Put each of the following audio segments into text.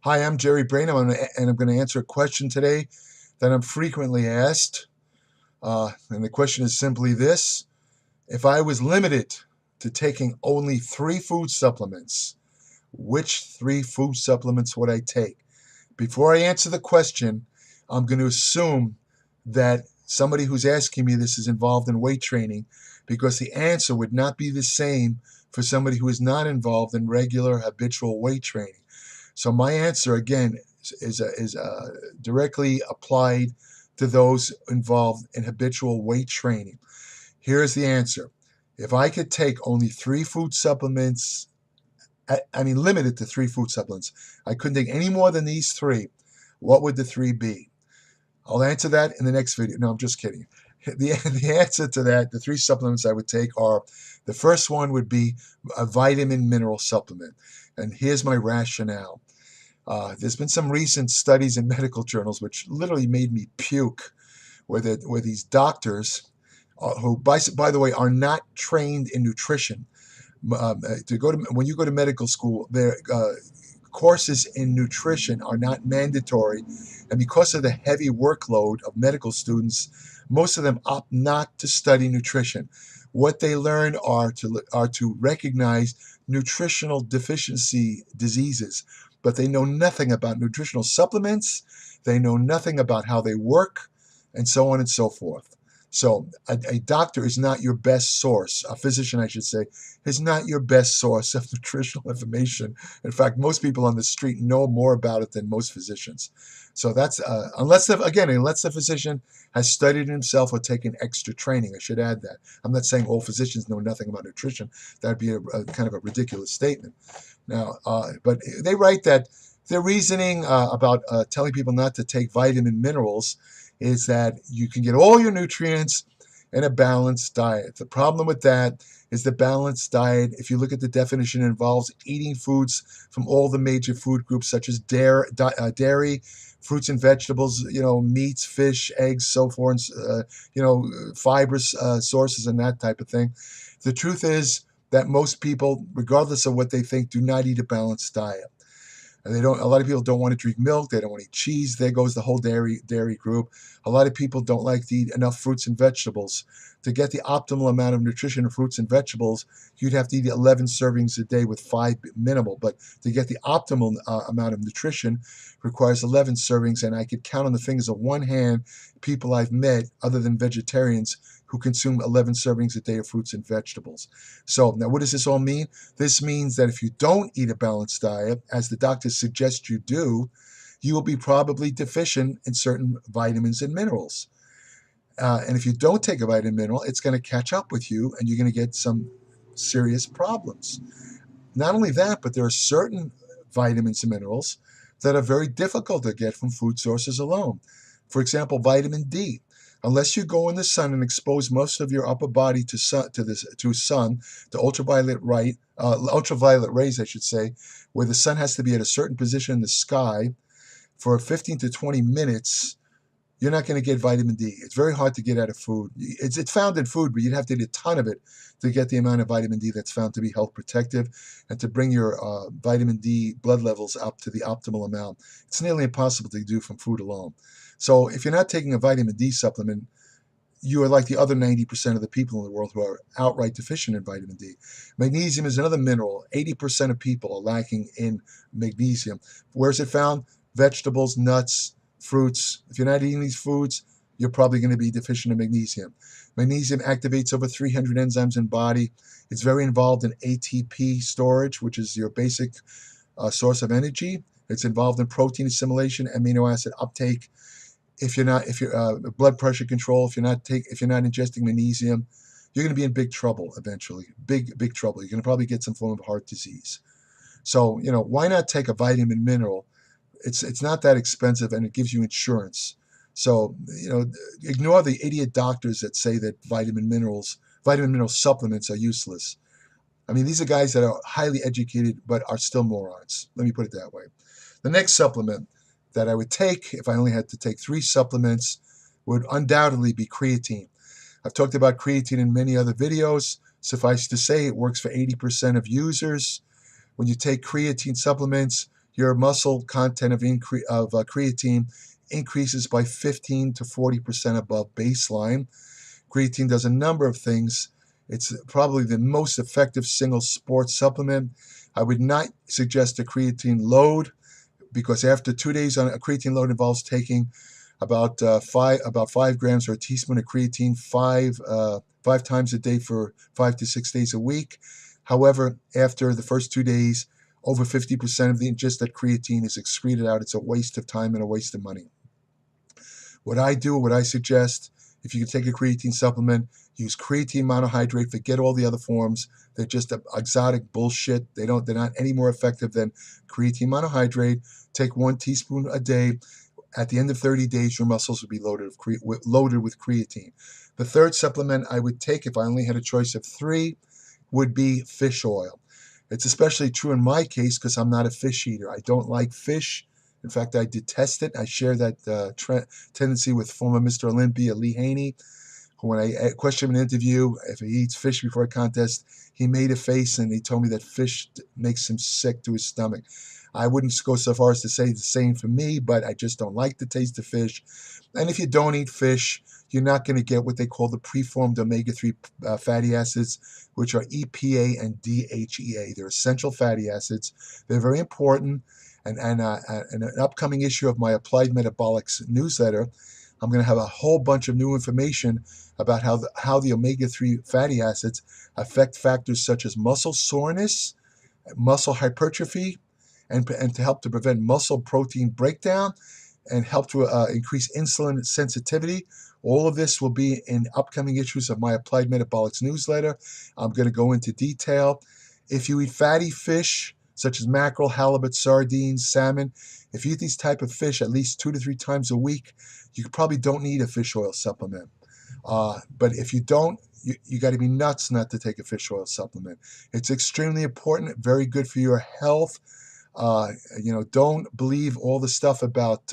Hi, I'm Jerry Brainum, and I'm going to answer a question today that I'm frequently asked. And the question is simply this: if I was limited to taking only 3 food supplements, which 3 food supplements would I take? Before I answer the question, I'm going to assume that somebody who's asking me this is involved in weight training, because the answer would not be the same for somebody who is not involved in regular habitual weight training. So my answer again is directly applied to those involved in habitual weight training. Here's the answer. If I could take only 3 food supplements, limited to 3 food supplements, I couldn't take any more than these 3, what would the 3 be? I'll answer that in the next video. No, I'm just kidding. The answer to that, the 3 supplements I would take are, the first one would be a vitamin mineral supplement. And here's my rationale. There's been some recent studies in medical journals which literally made me puke, where these doctors, who, by the way, are not trained in nutrition. When you go to medical school, their courses in nutrition are not mandatory, and because of the heavy workload of medical students, most of them opt not to study nutrition. What they learn are to recognize nutritional deficiency diseases, but they know nothing about nutritional supplements. They know nothing about how they work, and so on and so forth. So a doctor is not your best source. A physician, I should say, is not your best source of nutritional information. In fact, most people on the street know more about it than most physicians. So that's unless the physician has studied himself or taken extra training. I should add that. I'm not saying all physicians know nothing about nutrition. That'd be a kind of a ridiculous statement. Now, but they write that their reasoning about telling people not to take vitamin minerals is that you can get all your nutrients in a balanced diet. The problem with that is the balanced diet, if you look at the definition, involves eating foods from all the major food groups, such as dairy, fruits and vegetables, meats, fish, eggs, so forth, fibrous sources and that type of thing. The truth is that most people, regardless of what they think, do not eat a balanced diet. A lot of people don't want to drink milk. They don't want to eat cheese. There goes the whole dairy group. A lot of people don't like to eat enough fruits and vegetables. To get the optimal amount of nutrition in fruits and vegetables, you'd have to eat 11 servings a day with 5 minimal. But to get the optimal amount of nutrition requires 11 servings, and I could count on the fingers of one hand people I've met, other than vegetarians, who consume 11 servings a day of fruits and vegetables. So now what does this all mean? This means that if you don't eat a balanced diet, as the doctors suggest you do, you will be probably deficient in certain vitamins and minerals. And if you don't take a vitamin mineral, it's going to catch up with you, and you're going to get some serious problems. Not only that, but there are certain vitamins and minerals that are very difficult to get from food sources alone. For example, vitamin D. Unless you go in the sun and expose most of your upper body to ultraviolet rays, I should say, where the sun has to be at a certain position in the sky for 15 to 20 minutes, you're not going to get vitamin D. It's very hard to get out of food. It's found in food, but you'd have to eat a ton of it to get the amount of vitamin D that's found to be health protective and to bring your vitamin D blood levels up to the optimal amount. It's nearly impossible to do from food alone. So if you're not taking a vitamin D supplement, you are like the other 90% of the people in the world who are outright deficient in vitamin D. Magnesium is another mineral. 80% of people are lacking in magnesium. Where is it found? Vegetables, nuts, fruits. If you're not eating these foods, you're probably going to be deficient in magnesium. Magnesium activates over 300 enzymes in the body. It's very involved in ATP storage, which is your basic source of energy. It's involved in protein assimilation, amino acid uptake. If you're blood pressure control, if you're not ingesting magnesium, you're going to be in big trouble eventually. Big trouble. You're going to probably get some form of heart disease. So, why not take a vitamin mineral? It's not that expensive, and it gives you insurance. So, ignore the idiot doctors that say that vitamin mineral supplements are useless. I mean, these are guys that are highly educated but are still morons. Let me put it that way. The next supplement that I would take, if I only had to take 3 supplements, would undoubtedly be creatine. I've talked about creatine in many other videos. Suffice to say, it works for 80% of users. When you take creatine supplements, your muscle content of creatine increases by 15 to 40% above baseline. Creatine does a number of things. It's probably the most effective single sport supplement. I would not suggest a creatine load, because after 2 days on a creatine load involves taking about 5 grams or a teaspoon of creatine five times a day for 5 to 6 days a week. However, after the first 2 days, over 50% of the ingested creatine is excreted out. It's a waste of time and a waste of money. What I suggest, if you can take a creatine supplement, use creatine monohydrate. Forget all the other forms. They're just exotic bullshit. They're not any more effective than creatine monohydrate. Take 1 teaspoon a day. At the end of 30 days, your muscles will be loaded with creatine. The third supplement I would take, if I only had a choice of 3, would be fish oil. It's especially true in my case because I'm not a fish eater. I don't like fish. In fact, I detest it. I share that tendency with former Mr. Olympia Lee Haney, who, when I questioned him in an interview if he eats fish before a contest, he made a face and he told me that fish makes him sick to his stomach. I wouldn't go so far as to say the same for me, but I just don't like the taste of fish. And if you don't eat fish, you're not going to get what they call the preformed omega-3 fatty acids, which are EPA and DHEA. They're essential fatty acids. They're very important. And an upcoming issue of my Applied Metabolics newsletter, I'm going to have a whole bunch of new information about how the omega-3 fatty acids affect factors such as muscle soreness, muscle hypertrophy, and to help to prevent muscle protein breakdown and help to increase insulin sensitivity. All of this will be in upcoming issues of my Applied Metabolics newsletter. I'm going to go into detail. If you eat fatty fish, such as mackerel, halibut, sardines, salmon, if you eat these type of fish at least 2 to 3 times a week, you probably don't need a fish oil supplement. But if you don't, you got to be nuts not to take a fish oil supplement. It's extremely important, very good for your health. Don't believe all the stuff about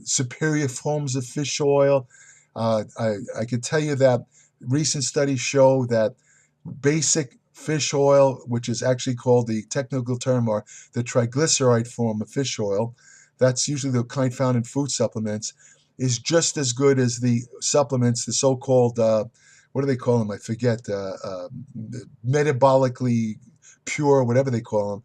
superior forms of fish oil. I can tell you that recent studies show that basic fish oil, which is actually called, the technical term, or the triglyceride form of fish oil, that's usually the kind found in food supplements, is just as good as the supplements, the so-called, what do they call them? I forget, metabolically pure, whatever they call them.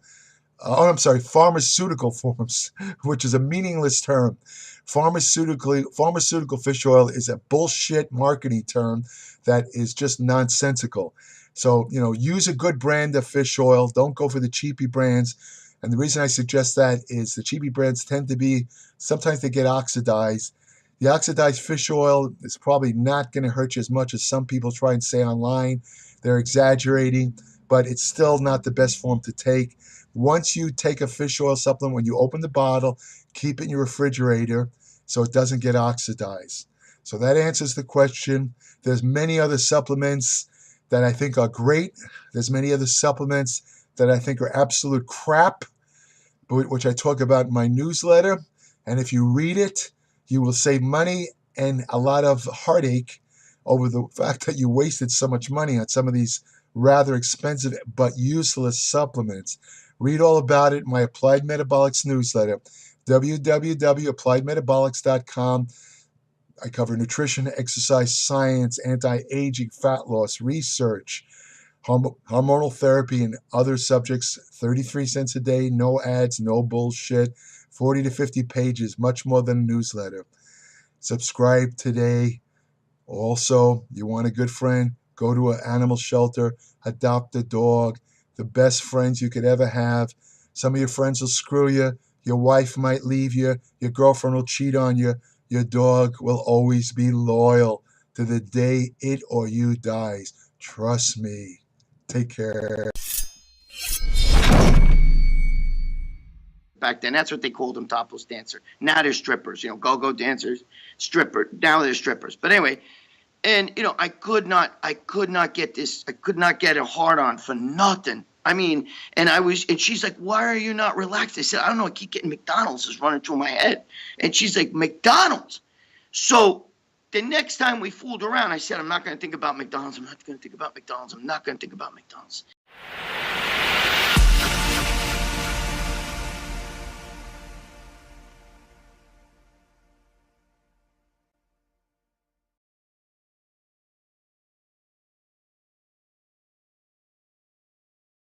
Pharmaceutical forms, which is a meaningless term. Pharmaceutical fish oil is a bullshit marketing term that is just nonsensical. So, use a good brand of fish oil. Don't go for the cheapy brands. And the reason I suggest that is the cheapy brands tend to be, sometimes they get oxidized. The oxidized fish oil is probably not going to hurt you as much as some people try and say online. They're exaggerating, but it's still not the best form to take. Once you take a fish oil supplement, when you open the bottle, keep it in your refrigerator so it doesn't get oxidized. So that answers the question. There's many other supplements that I think are great. There's many other supplements that I think are absolute crap, which I talk about in my newsletter. And if you read it, you will save money and a lot of heartache over the fact that you wasted so much money on some of these rather expensive but useless supplements. Read all about it in my Applied Metabolics newsletter, www.appliedmetabolics.com. I cover nutrition, exercise science, anti-aging, fat loss, research, hormonal therapy, and other subjects. 33 cents a day, no ads, no bullshit, 40 to 50 pages, much more than a newsletter. Subscribe today. Also, you want a good friend, go to an animal shelter, adopt a dog. The best friends you could ever have. Some of your friends will screw you. Your wife might leave you. Your girlfriend will cheat on you. Your dog will always be loyal to the day it or you dies. Trust me. Take care. Back then, that's what they called them, topless dancer. Now they're strippers, go-go dancers, stripper. Now they're strippers. But anyway, and I could not get this. I could not get a hard on for nothing. I mean, and she's like, why are you not relaxed? I said, I don't know. I keep getting McDonald's is running through my head. And she's like, McDonald's. So the next time we fooled around, I said, I'm not going to think about McDonald's. I'm not going to think about McDonald's. I'm not going to think about McDonald's.